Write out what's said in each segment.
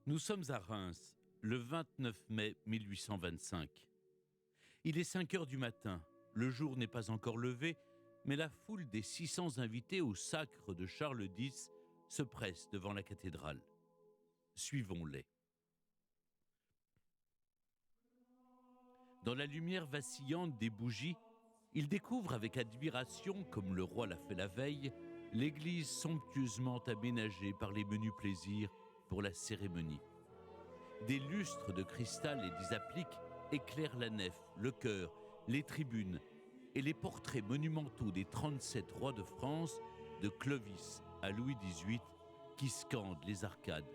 Nous sommes à Reims, le 29 mai 1825. Il est 5 heures du matin, le jour n'est pas encore levé, mais la foule des 600 invités au sacre de Charles X se presse devant la cathédrale. Suivons-les. Dans la lumière vacillante des bougies, ils découvrent avec admiration, comme le roi l'a fait la veille, l'église somptueusement aménagée par les menus plaisirs pour la cérémonie. Des lustres de cristal et des appliques éclairent la nef, le chœur, les tribunes et les portraits monumentaux des 37 rois de France, de Clovis à Louis XVIII, qui scandent les arcades.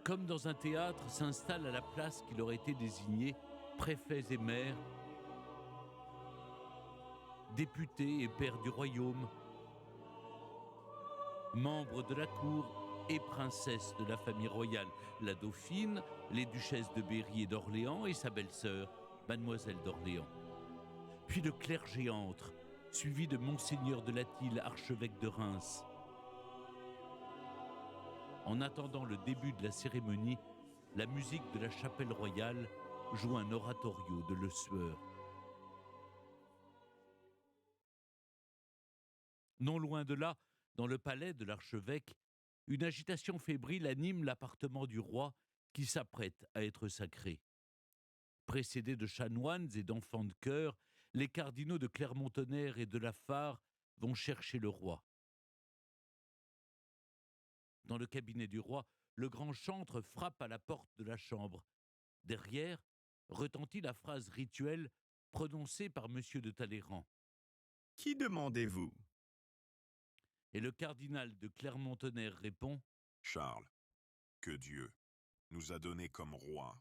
Comme dans un théâtre, s'installent à la place qui leur a été désignée préfets et maires, députés et pairs du royaume, membres de la cour et princesses de la famille royale, la dauphine, les duchesses de Berry et d'Orléans et sa belle-sœur, mademoiselle d'Orléans. Puis le clergé entre, suivi de monseigneur de Latil, archevêque de Reims. En attendant le début de la cérémonie, la musique de la chapelle royale joue un oratorio de Le Sueur. Non loin de là, dans le palais de l'archevêque, une agitation fébrile anime l'appartement du roi qui s'apprête à être sacré. Précédés de chanoines et d'enfants de chœur, les cardinaux de Clermont-Tonnerre et de La Fare vont chercher le roi. Dans le cabinet du roi, le grand chantre frappe à la porte de la chambre. Derrière, retentit la phrase rituelle prononcée par M. de Talleyrand. « Qui demandez-vous » Et le cardinal de Clermont-Tonnerre répond « Charles, que Dieu nous a donné comme roi. »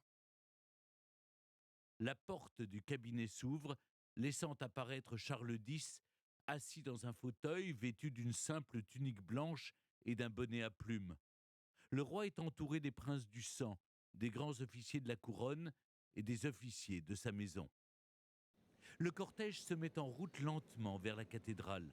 La porte du cabinet s'ouvre, laissant apparaître Charles X, assis dans un fauteuil, vêtu d'une simple tunique blanche et d'un bonnet à plumes. Le roi est entouré des princes du sang, des grands officiers de la couronne et des officiers de sa maison. Le cortège se met en route lentement vers la cathédrale.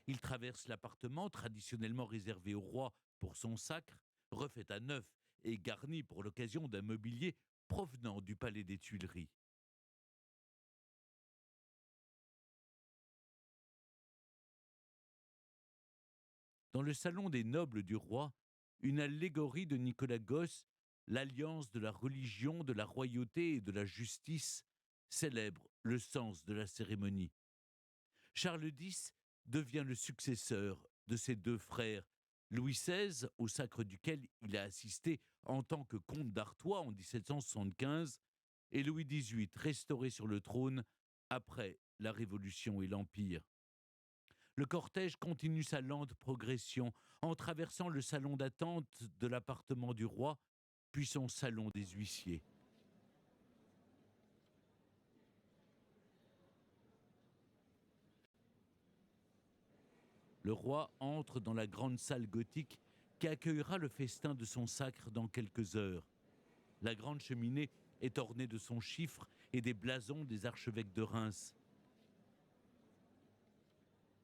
Il traverse l'appartement traditionnellement réservé au roi pour son sacre, refait à neuf et garni pour l'occasion d'un mobilier provenant du palais des Tuileries. Dans le salon des nobles du roi, une allégorie de Nicolas Gosse, l'alliance de la religion, de la royauté et de la justice, célèbre le sens de la cérémonie. Charles X devient le successeur de ses deux frères, Louis XVI, au sacre duquel il a assisté en tant que comte d'Artois en 1775, et Louis XVIII, restauré sur le trône après la Révolution et l'Empire. Le cortège continue sa lente progression en traversant le salon d'attente de l'appartement du roi, puis son salon des huissiers. Le roi entre dans la grande salle gothique qui accueillera le festin de son sacre dans quelques heures. La grande cheminée est ornée de son chiffre et des blasons des archevêques de Reims.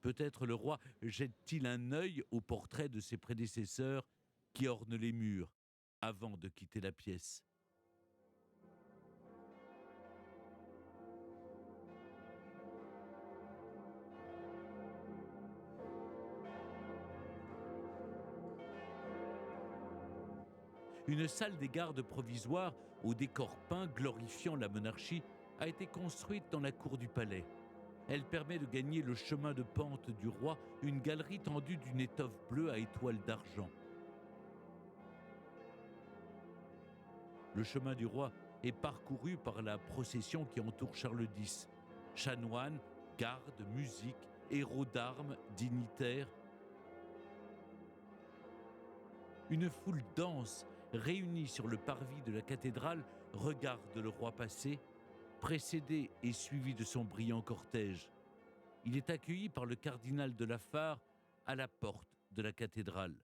Peut-être le roi jette-t-il un œil au portrait de ses prédécesseurs qui ornent les murs avant de quitter la pièce. Une salle des gardes provisoire au décor peint glorifiant la monarchie a été construite dans la cour du palais. Elle permet de gagner le chemin de pente du roi, une galerie tendue d'une étoffe bleue à étoiles d'argent. Le chemin du roi est parcouru par la procession qui entoure Charles X. Chanoines, gardes, musique, héros d'armes, dignitaires. Une foule dense, réunie sur le parvis de la cathédrale, regarde le roi passer, précédé et suivi de son brillant cortège. Il est accueilli par le cardinal de La Fare à la porte de la cathédrale.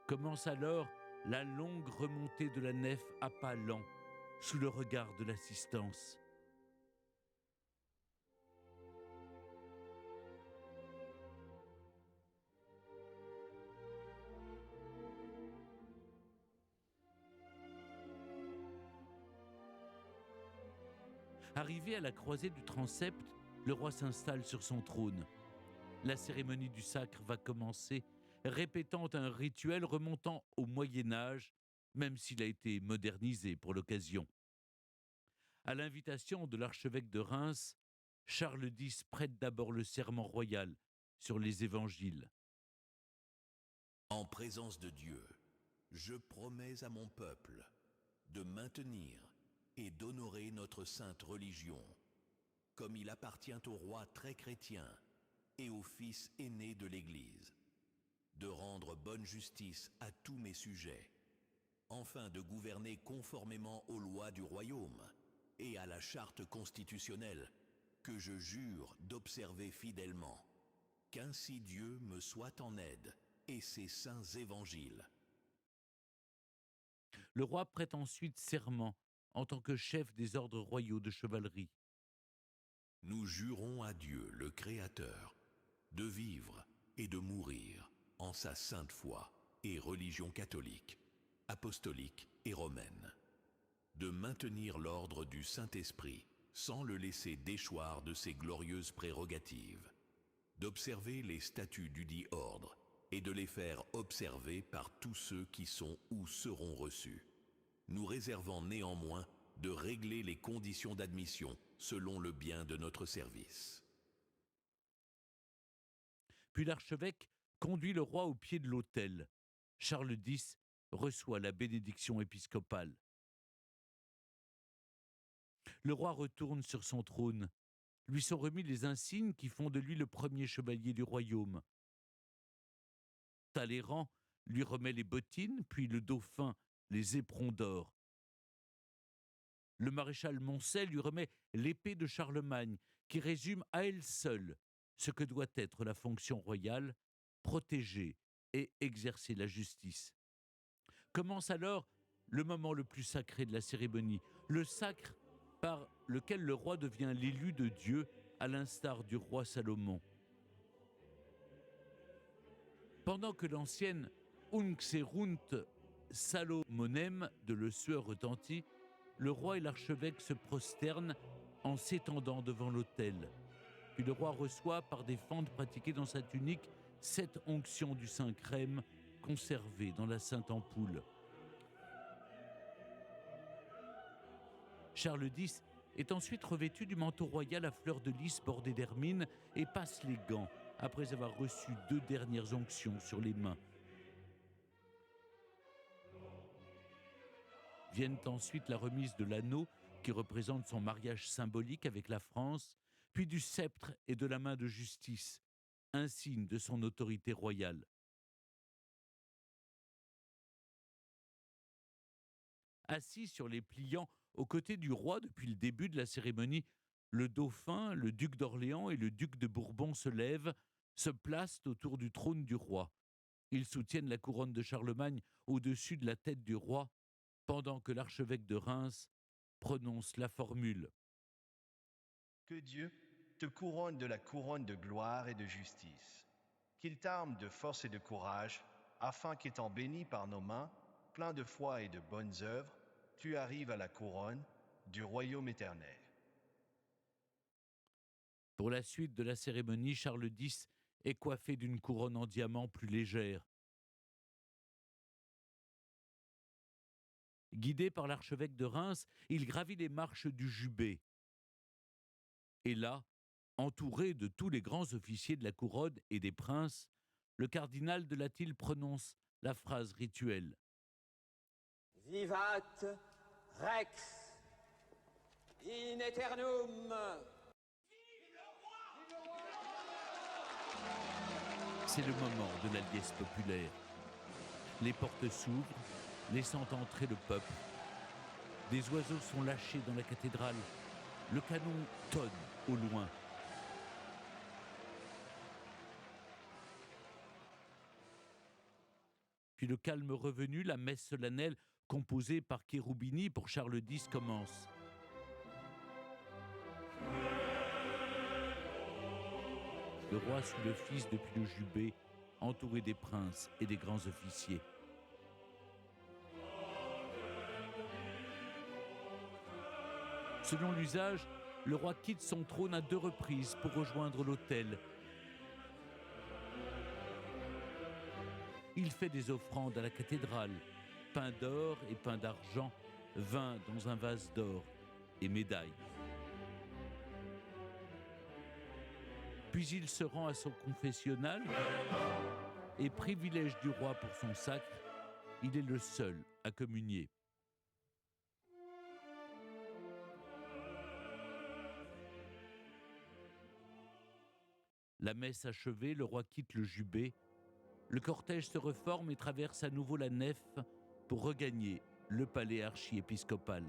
Commence alors la longue remontée de la nef à pas lents, sous le regard de l'assistance. Arrivé à la croisée du transept, le roi s'installe sur son trône. La cérémonie du sacre va commencer, répétant un rituel remontant au Moyen Âge, même s'il a été modernisé pour l'occasion. À l'invitation de l'archevêque de Reims, Charles X prête d'abord le serment royal sur les évangiles. En présence de Dieu, je promets à mon peuple de maintenir et d'honorer notre sainte religion, comme il appartient au roi très chrétien et au fils aîné de l'Église, de rendre bonne justice à tous mes sujets, enfin de gouverner conformément aux lois du royaume et à la charte constitutionnelle que je jure d'observer fidèlement. Qu'ainsi Dieu me soit en aide et ses saints évangiles. Le roi prête ensuite serment en tant que chef des ordres royaux de chevalerie. Nous jurons à Dieu, le Créateur, de vivre et de mourir en sa sainte foi et religion catholique, apostolique et romaine, de maintenir l'ordre du Saint-Esprit sans le laisser déchoir de ses glorieuses prérogatives, d'observer les statuts du dit ordre et de les faire observer par tous ceux qui sont ou seront reçus, nous réservant néanmoins de régler les conditions d'admission selon le bien de notre service. Puis l'archevêque conduit le roi au pied de l'autel. Charles X reçoit la bénédiction épiscopale. Le roi retourne sur son trône. Lui sont remis les insignes qui font de lui le premier chevalier du royaume. Talleyrand lui remet les bottines, puis le dauphin les éperons d'or. Le maréchal Moncey lui remet l'épée de Charlemagne, qui résume à elle seule ce que doit être la fonction royale, protéger et exercer la justice. Commence alors le moment le plus sacré de la cérémonie, le sacre par lequel le roi devient l'élu de Dieu, à l'instar du roi Salomon. Pendant que l'ancienne Unxerunt Salomonem de Le Sueur retentit, le roi et l'archevêque se prosternent en s'étendant devant l'autel. Puis le roi reçoit, par des fentes pratiquées dans sa tunique, 7 onctions du Saint-Crème conservées dans la Sainte Ampoule. Charles X est ensuite revêtu du manteau royal à fleurs de lys bordé d'hermine et passe les gants après avoir reçu 2 dernières onctions sur les mains. Viennent ensuite la remise de l'anneau qui représente son mariage symbolique avec la France, puis du sceptre et de la main de justice, un signe de son autorité royale. Assis sur les pliants aux côtés du roi depuis le début de la cérémonie, le dauphin, le duc d'Orléans et le duc de Bourbon se lèvent, se placent autour du trône du roi. Ils soutiennent la couronne de Charlemagne au-dessus de la tête du roi, pendant que l'archevêque de Reims prononce la formule. Que Dieu te couronne de la couronne de gloire et de justice. Qu'il t'arme de force et de courage, afin qu'étant béni par nos mains, plein de foi et de bonnes œuvres, tu arrives à la couronne du royaume éternel. Pour la suite de la cérémonie, Charles X est coiffé d'une couronne en diamant plus légère. Guidé par l'archevêque de Reims, il gravit les marches du Jubé. Et là, entouré de tous les grands officiers de la couronne et des princes, le cardinal de Latil prononce la phrase rituelle. Vivat Rex in aeternum. C'est le moment de la liesse populaire. Les portes s'ouvrent, laissant entrer le peuple. Des oiseaux sont lâchés dans la cathédrale. Le canon tonne au loin. Puis Puis le calme revenu, la messe solennelle composée par Cherubini pour Charles X commence. Le roi suit le fils depuis le jubé, entouré des princes et des grands officiers. Selon l'usage, le roi quitte son trône à 2 reprises pour rejoindre l'autel. Il fait des offrandes à la cathédrale, pain d'or et pain d'argent, vin dans un vase d'or et médailles. Puis il se rend à son confessionnal et, privilège du roi pour son sacre, il est le seul à communier. La messe achevée, le roi quitte le jubé. Le cortège se reforme et traverse à nouveau la nef pour regagner le palais archiépiscopal.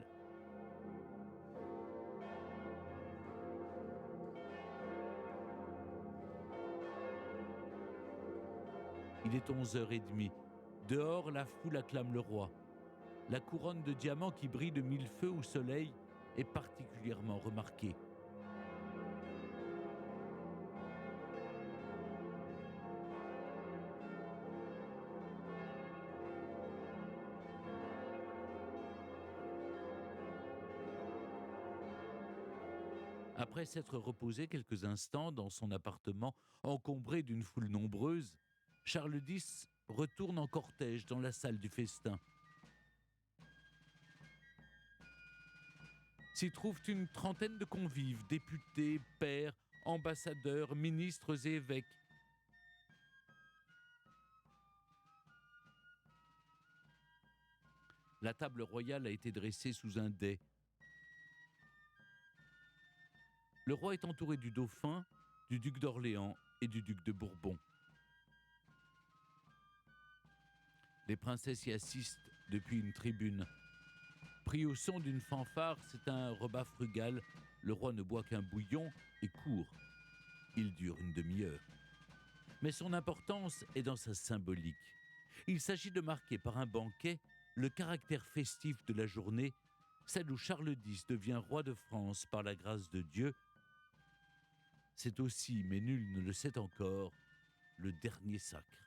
Il est 11h30. Dehors, la foule acclame le roi. La couronne de diamants qui brille de 1000 feux au soleil est particulièrement remarquée. Après s'être reposé quelques instants dans son appartement encombré d'une foule nombreuse, Charles X retourne en cortège dans la salle du festin. S'y trouvent une trentaine de convives, députés, pairs, ambassadeurs, ministres et évêques. La table royale a été dressée sous un dais. Le roi est entouré du dauphin, du duc d'Orléans et du duc de Bourbon. Les princesses y assistent depuis une tribune. Pris au son d'une fanfare, c'est un repas frugal. Le roi ne boit qu'un bouillon et court. Il dure une demi-heure. Mais son importance est dans sa symbolique. Il s'agit de marquer par un banquet le caractère festif de la journée, celle où Charles X devient roi de France par la grâce de Dieu. C'est aussi, mais nul ne le sait encore, le dernier sacre.